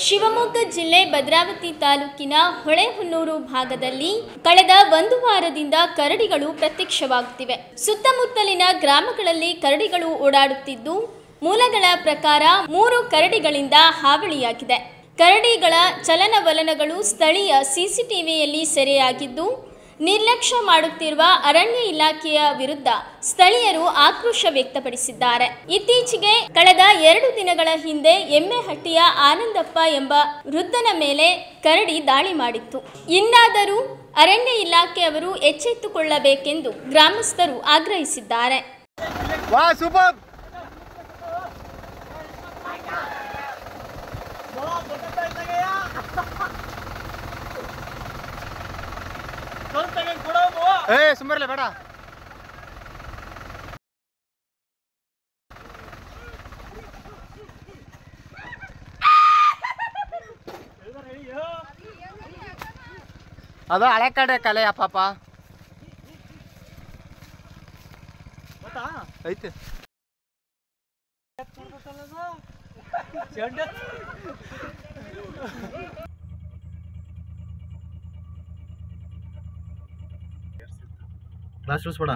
ಶಿವಮೊಗ್ಗ ಜಿಲ್ಲೆ ಭದ್ರಾವತಿ ತಾಲೂಕಿನ ಹೊಳೆಹೊನ್ನೂರು ಭಾಗದಲ್ಲಿ ಕಳೆದ ಒಂದು ವಾರದಿಂದ ಕರಡಿಗಳು ಪ್ರತ್ಯಕ್ಷವಾಗುತ್ತಿವೆ. ಸುತ್ತಮುತ್ತಲಿನ ಗ್ರಾಮಗಳಲ್ಲಿ ಕರಡಿಗಳು ಓಡಾಡುತ್ತಿದ್ದು, ಮೂಲಗಳ ಪ್ರಕಾರ 3 ಕರಡಿಗಳಿಂದ ಹಾವಳಿಯಾಗಿದೆ. ಕರಡಿಗಳ ಚಲನವಲನಗಳು ಸ್ಥಳೀಯ ಸಿಸಿಟಿವಿಯಲ್ಲಿ ಸೆರೆಯಾಗಿದ್ದು, ನಿರ್ಲಕ್ಷ್ಯ ಮಾಡುತ್ತಿರುವ ಅರಣ್ಯ ಇಲಾಖೆಯ ವಿರುದ್ಧ ಸ್ಥಳೀಯರು ಆಕ್ರೋಶ ವ್ಯಕ್ತಪಡಿಸಿದ್ದಾರೆ. ಇತ್ತೀಚೆಗೆ ಕಳೆದ 2 ದಿನಗಳ ಹಿಂದೆ ಎಮ್ಮೆಹಟ್ಟಿಯ ಆನಂದಪ್ಪ ಎಂಬ ವೃದ್ಧನ ಮೇಲೆ ಕರಡಿ ದಾಳಿ ಮಾಡಿತ್ತು. ಇನ್ನಾದರೂ ಅರಣ್ಯ ಇಲಾಖೆಯವರು ಎಚ್ಚೆತ್ತುಕೊಳ್ಳಬೇಕೆಂದು ಗ್ರಾಮಸ್ಥರು ಆಗ್ರಹಿಸಿದ್ದಾರೆ. ಸುಮ್ಮನೆ ಬೇಡ ಅದು ಹಳೆ ಕಡೆ ಕಲೆಯ ಪಾಪ ಐತೆ. ಕ್ಲಾಸ್ ರೂಲ್ಸ್ ಬೇಡ.